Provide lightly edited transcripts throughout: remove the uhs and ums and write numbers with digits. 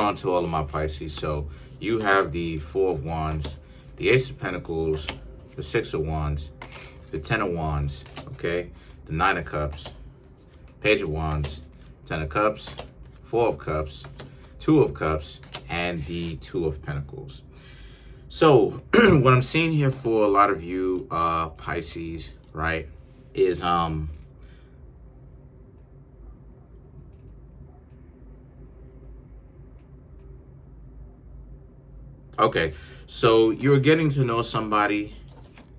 on to all of my Pisces. So you have the Four of Wands, the Ace of Pentacles, the Six of Wands, the Ten of Wands, okay? The Nine of Cups, Page of Wands, Ten of Cups, Four of Cups, Two of Cups, and the Two of Pentacles. So what I'm seeing here for a lot of you Pisces, right, is okay, so you're getting to know somebody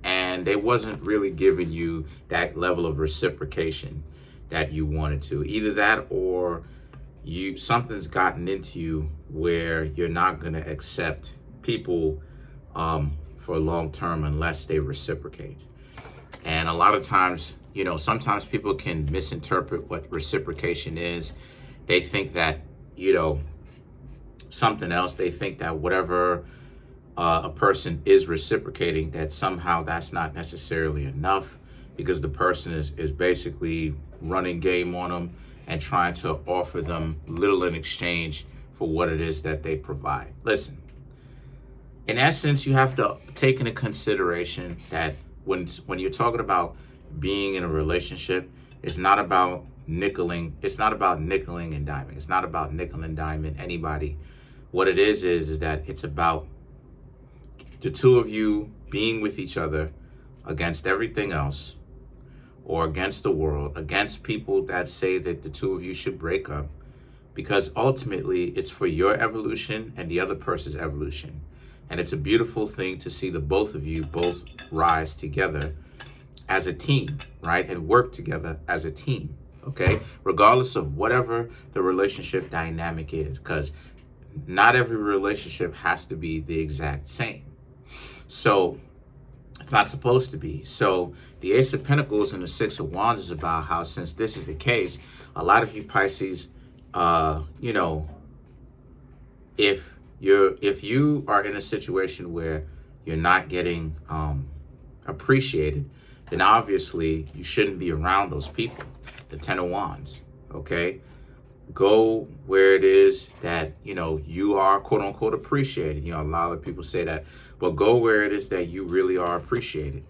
and they wasn't really giving you that level of reciprocation that you wanted to. Either that or something's gotten into you where you're not going to accept people for long term unless they reciprocate. And a lot of times, you know, sometimes people can misinterpret what reciprocation is. They think that, you know, something else. They think that whatever a person is reciprocating, that somehow that's not necessarily enough, because the person is basically running game on them and trying to offer them little in exchange for what it is that they provide. Listen, in essence, you have to take into consideration that when you're talking about being in a relationship, it's not about nickeling. It's not about nickeling and diming. It's not about nickel and diming anybody. What it is that it's about the two of you being with each other against everything else, or against the world, against people that say that the two of you should break up, because ultimately it's for your evolution and the other person's evolution. And it's a beautiful thing to see the both of you both rise together as a team, right? And work together as a team, okay? Regardless of whatever the relationship dynamic is, because not every relationship has to be the exact same. So it's not supposed to be. So the Ace of Pentacles and the Six of Wands is about how, since this is the case, a lot of you Pisces, you know, if you are in a situation where you're not getting appreciated, then obviously you shouldn't be around those people. The Ten of Wands, okay? Go where it is that, you know, you are quote unquote appreciated. You know, a lot of people say that, but go where it is that you really are appreciated,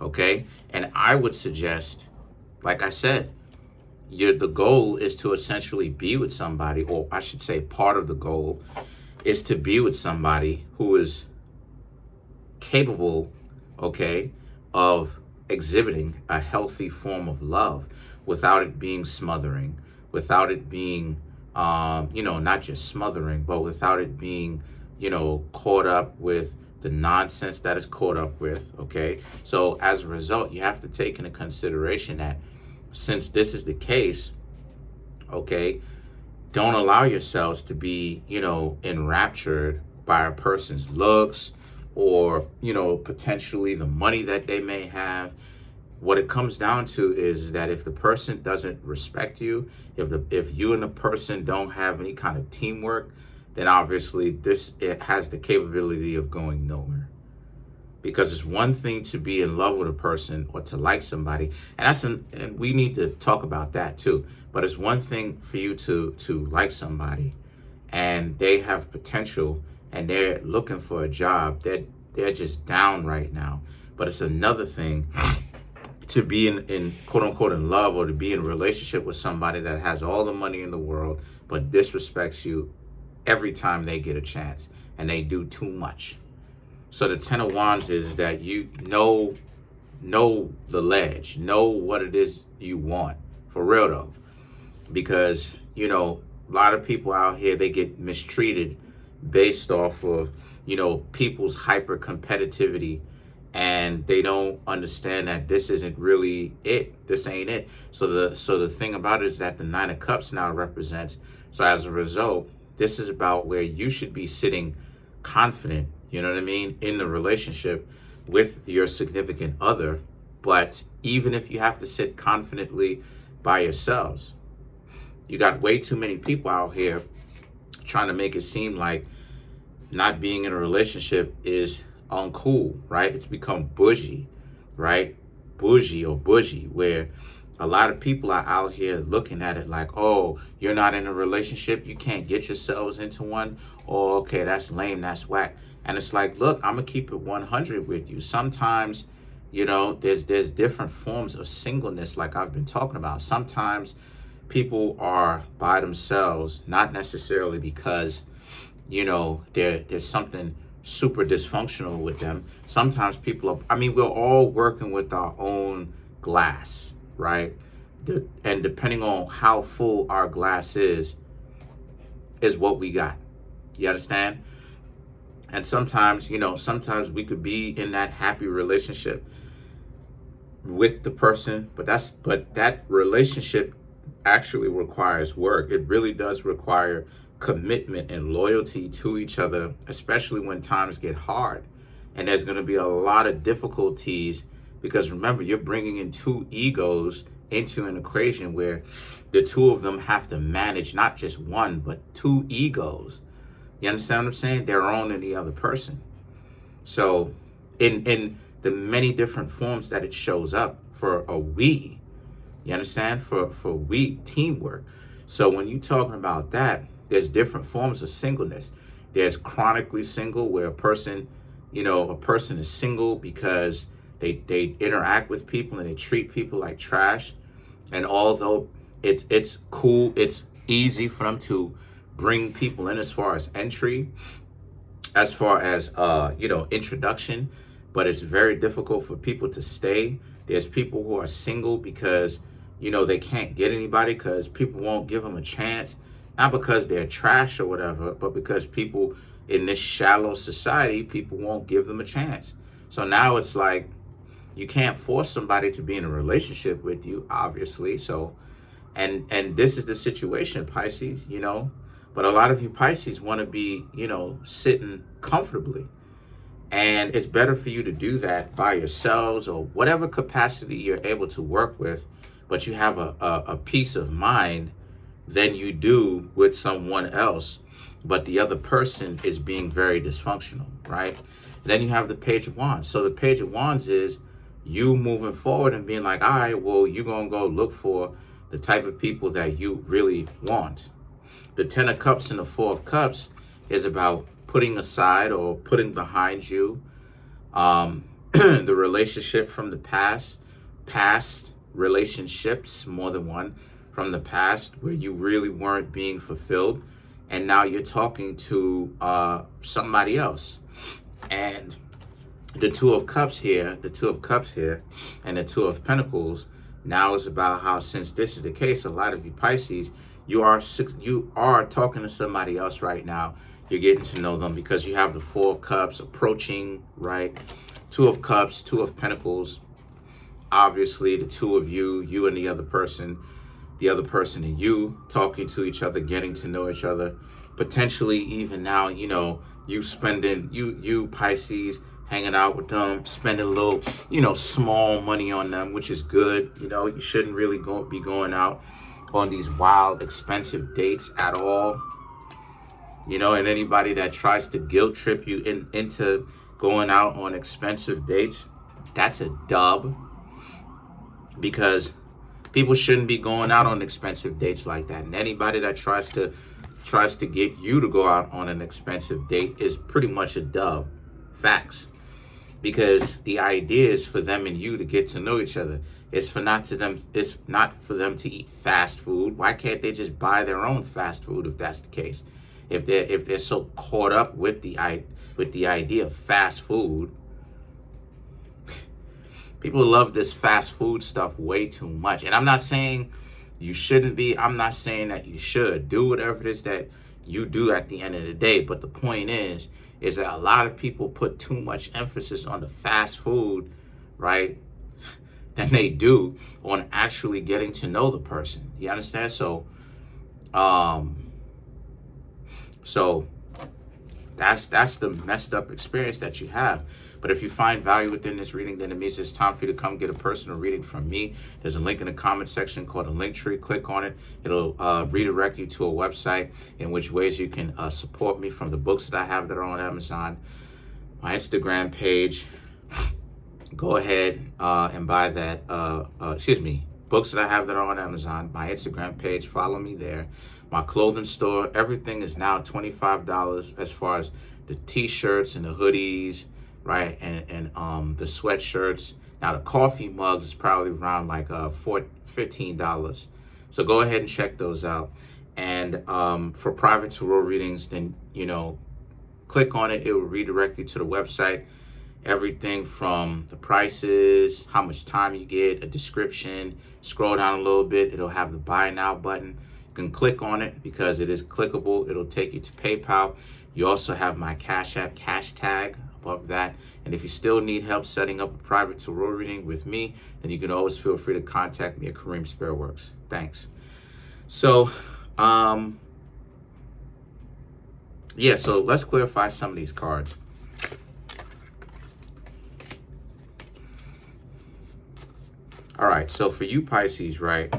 okay? And I would suggest, like I said, the goal is to essentially be with somebody, or I should say part of the goal is to be with somebody who is capable, okay, of exhibiting a healthy form of love without it being smothering, without it being, you know, not just smothering, but without it being, you know, caught up with the nonsense that is caught up with, okay? So as a result, you have to take into consideration that since this is the case, okay, don't allow yourselves to be, you know, enraptured by a person's looks or, you know, potentially the money that they may have. What it comes down to is that if the person doesn't respect you, if you and the person don't have any kind of teamwork, then obviously it has the capability of going nowhere. Because it's one thing to be in love with a person or to like somebody, and we need to talk about that too. But it's one thing for you to like somebody, and they have potential, and they're looking for a job. They're just down right now. But it's another thing to be in quote unquote in love, or to be in a relationship with somebody that has all the money in the world but disrespects you every time they get a chance, and they do too much. So the Ten of Wands is that you know the ledge, know what it is you want, for real though. Because, you know, a lot of people out here, they get mistreated based off of, you know, people's hyper competitivity, and they don't understand that this isn't really it. This ain't it. So the thing about it is that the Nine of Cups now represents. So as a result, this is about where you should be sitting confident, you know what I mean, in the relationship with your significant other. But even if you have to sit confidently by yourselves, you got way too many people out here trying to make it seem like not being in a relationship is uncool, right? It's become bougie, right? Bougie or bougie, where A lot of people are out here looking at it like, oh, you're not in a relationship, you can't get yourselves into one. Oh, okay, that's lame, that's whack. And it's like, look, I'm gonna keep it 100 with you. Sometimes, there's different forms of singleness, like I've been talking about. Sometimes people are by themselves, not necessarily because, there's something super dysfunctional with them. Sometimes people are, we're all working with our own glass, right? And depending on how full our glass is what we got. You understand? And sometimes, sometimes we could be in that happy relationship with the person, but that relationship actually requires work. It really does require commitment and loyalty to each other, especially when times get hard. And there's going to be a lot of difficulties because remember, you're bringing in two egos into an equation where the two of them have to manage not just one, but two egos. You understand what I'm saying? Their own and the other person. So in the many different forms that it shows up for a we, you understand? For we, teamwork. So when you're talking about that, there's different forms of singleness. There's chronically single, where a person is single because they interact with people and they treat people like trash. And although it's cool, it's easy for them to bring people in as far as entry, as far as introduction, but it's very difficult for people to stay. There's people who are single because they can't get anybody because people won't give them a chance, not because they're trash or whatever, but because people in this shallow society, people won't give them a chance. So now it's like you can't force somebody to be in a relationship with you, obviously. So and this is the situation, Pisces, but a lot of you Pisces want to be, sitting comfortably. And it's better for you to do that by yourselves or whatever capacity you're able to work with, but you have a peace of mind than you do with someone else, but the other person is being very dysfunctional, right? Then you have the Page of Wands. So the Page of Wands is you moving forward and being like, all right, well, you're going to go look for the type of people that you really want. The Ten of Cups and the Four of Cups is about putting aside or putting behind you the relationship from the past relationships, more than one, from the past where you really weren't being fulfilled. And now you're talking to somebody else. And the Two of Cups here, and the Two of Pentacles now is about how, since this is the case, a lot of you Pisces, you are talking to somebody else right now. You're getting to know them because you have the Four of Cups approaching, right? Two of Cups, Two of Pentacles. Obviously, the two of you and the other person and you talking to each other, getting to know each other. Potentially even now, you spending, you Pisces, hanging out with them, spending a little, small money on them, which is good. You shouldn't really be going out on these wild, expensive dates at all. And anybody that tries to guilt trip you into going out on expensive dates, that's a dub. Because people shouldn't be going out on expensive dates like that. And anybody that tries to get you to go out on an expensive date is pretty much a dub. Facts. Because the idea is for them and you to get to know each other. It's not for them to eat fast food. Why can't they just buy their own fast food if that's the case? If they're so caught up with the idea of fast food. People love this fast food stuff way too much. And I'm not saying you shouldn't be. I'm not saying that you should. Do whatever it is that you do at the end of the day. But the point is that a lot of people put too much emphasis on the fast food, right, than they do on actually getting to know the person. You understand? So that's the messed up experience that you have. But if you find value within this reading, then it means it's time for you to come get a personal reading from me. There's a link in the comment section called a link tree. Click on it. It'll redirect you to a website in which ways you can support me from the books that I have that are on Amazon, my Instagram page. Go ahead and buy that, books that I have that are on Amazon, my Instagram page, follow me there. My clothing store, everything is now $25 as far as the t-shirts and the hoodies, right? And the sweatshirts. Now the coffee mugs is probably around like $15. So go ahead and check those out. And for private tarot readings, then, you know, click on it. It will redirect you to the website. Everything from the prices, how much time you get, a description. Scroll down a little bit. It'll have the buy now button. You can click on it because it is clickable. It'll take you to PayPal. You also have my Cashapp cash tag above that. And if you still need help setting up a private tarot reading with me, then you can always feel free to contact me at Kareemspiritworks. Thanks. So, yeah, so let's clarify some of these cards. All right, so for you Pisces, right?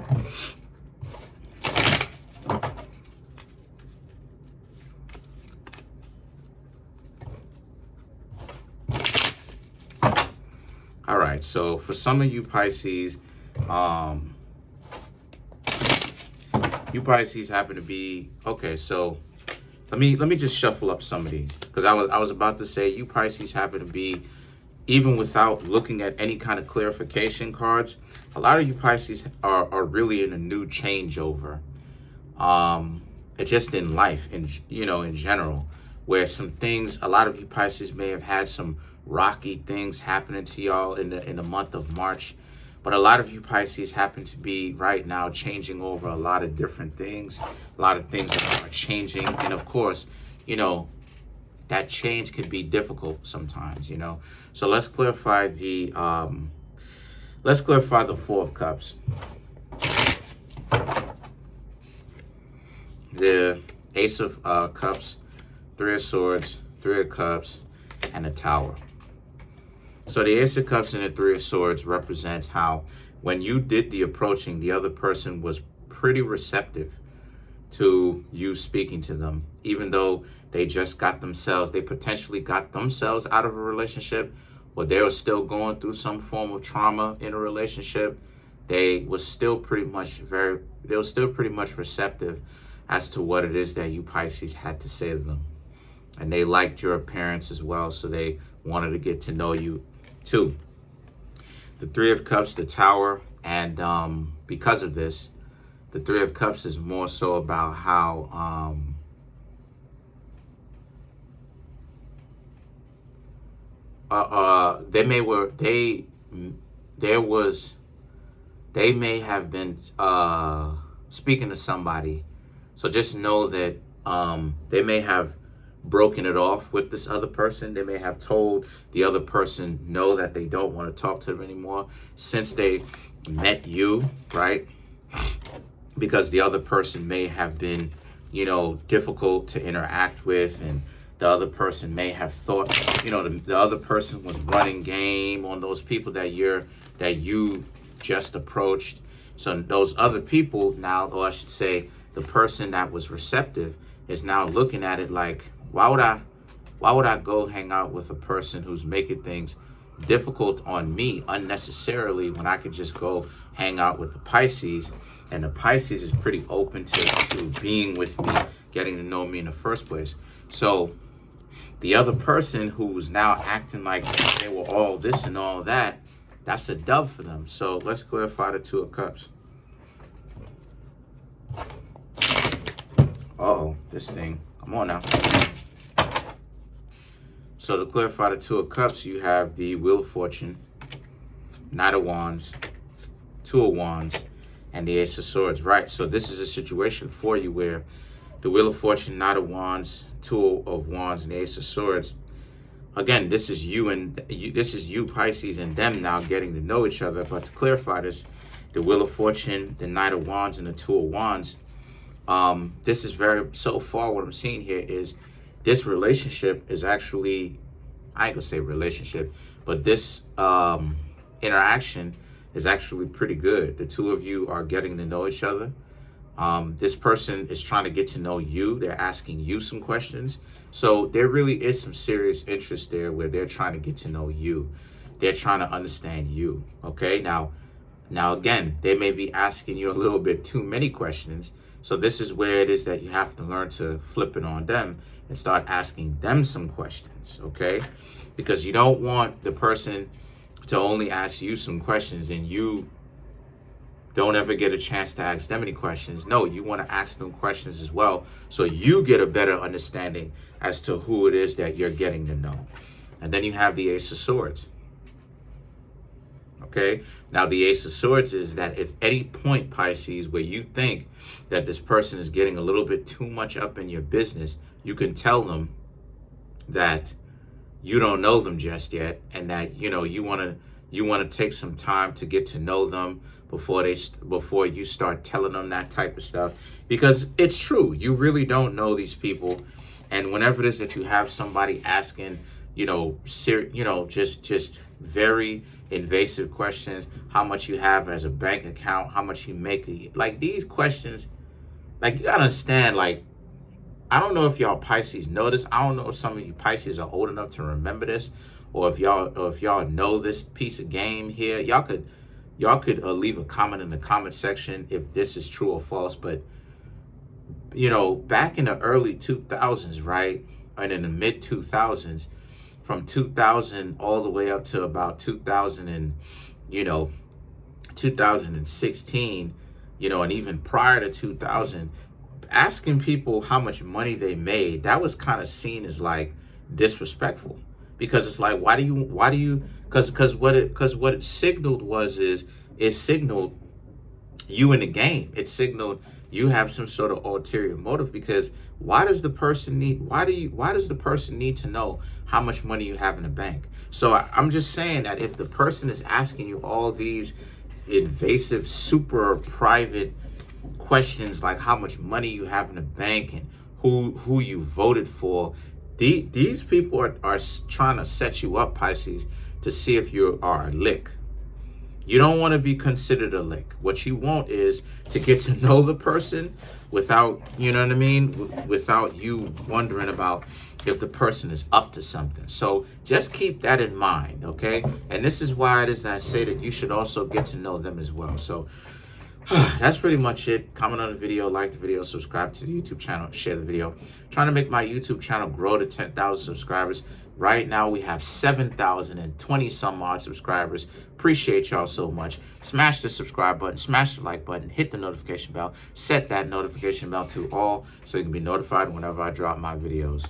All right, so for some of you Pisces, you Pisces happen to be, okay, so let me just shuffle up some of these, because I was about to say you Pisces happen to be, even without looking at any kind of clarification cards, a lot of you Pisces are really in a new changeover. It's just in life, in general, where some things, a lot of you Pisces may have had some rocky things happening to y'all in the month of March. But a lot of you Pisces happen to be right now changing over a lot of different things. A lot of things are changing. And of course, that change could be difficult sometimes, So let's clarify the Four of Cups. The Ace of Cups, Three of Swords, Three of Cups, and a Tower. So the Ace of Cups and the Three of Swords represents how when you did the approaching, the other person was pretty receptive to you speaking to them, even though they potentially got themselves out of a relationship, or they were still going through some form of trauma in a relationship. They were still pretty much receptive as to what it is that you Pisces had to say to them. And they liked your appearance as well, so they wanted to get to know you too. The Three of Cups, the Tower, and because of this, the Three of Cups is more so about how they may have been speaking to somebody. So just know that they may have broken it off with this other person. They may have told the other person no, that they don't want to talk to them anymore since they met you, right? Because the other person may have been, difficult to interact with, and the other person may have thought, the other person was running game on those people that you just approached. So those other people now, or I should say, the person that was receptive is now looking at it like, why would I go hang out with a person who's making things difficult on me unnecessarily when I could just go hang out with the Pisces? And the Pisces is pretty open to being with me, getting to know me in the first place. So the other person who's now acting like they were all this and all that, that's a dub for them. So let's clarify the Two of Cups. Uh-oh, this thing. Come on now. So to clarify the Two of Cups, you have the Wheel of Fortune, Knight of Wands, Two of Wands, and the Ace of Swords, right? So this is a situation for you where the Wheel of Fortune, Knight of Wands, Two of Wands, and the Ace of Swords. Again, this is you Pisces and them now getting to know each other. But to clarify this, the Wheel of Fortune, the Knight of Wands, and the Two of Wands, this is so far what I'm seeing here is this relationship is actually, I ain't gonna say relationship, but this interaction is actually pretty good. The two of you are getting to know each other. This person is trying to get to know you. They're asking you some questions. So there really is some serious interest there where they're trying to get to know you. They're trying to understand you. Okay, now Now, again, they may be asking you a little bit too many questions. So this is where it is that you have to learn to flip it on them and start asking them some questions, okay? Because you don't want the person to only ask you some questions and you don't ever get a chance to ask them any questions. No, you want to ask them questions as well so you get a better understanding as to who it is that you're getting to know. And then you have the Ace of Swords. Okay, now the Ace of Swords is that if any point, Pisces, where you think that this person is getting a little bit too much up in your business, you can tell them that you don't know them just yet, and that you want to take some time to get to know them before you start telling them that type of stuff, because it's true, you really don't know these people. And whenever it is that you have somebody asking just very invasive questions, how much you have as a bank account, how much you make, like these questions, like you gotta understand, like I don't know if y'all Pisces know this. I don't know if some of you Pisces are old enough to remember this, or if y'all know this piece of game here. Y'all could leave a comment in the comment section if this is true or false. But back in the early 2000s, right, and in the mid 2000s, from 2000 all the way up to about 2016, and even prior to 2000, asking people how much money they made, that was kind of seen as like disrespectful, because it's like, why do you because what it signaled it signaled you in the game. It signaled you have some sort of ulterior motive, because why does the person need to know how much money you have in the bank? So I'm just saying that if the person is asking you all these invasive, super private questions like how much money you have in the bank and who you voted for, these people are trying to set you up, Pisces, to see if you are a lick. You don't want to be considered a lick. What you want is to get to know the person without, without you wondering about if the person is up to something. So just keep that in mind, okay? And this is why it is that I say that you should also get to know them as well. So that's pretty much it. Comment on the video, like the video, subscribe to the YouTube channel, share the video. Trying to make my YouTube channel grow to 10,000 subscribers. Right now we have 7,020 some odd subscribers. Appreciate y'all so much. Smash the subscribe button, smash the like button, hit the notification bell, set that notification bell to all so you can be notified whenever I drop my videos.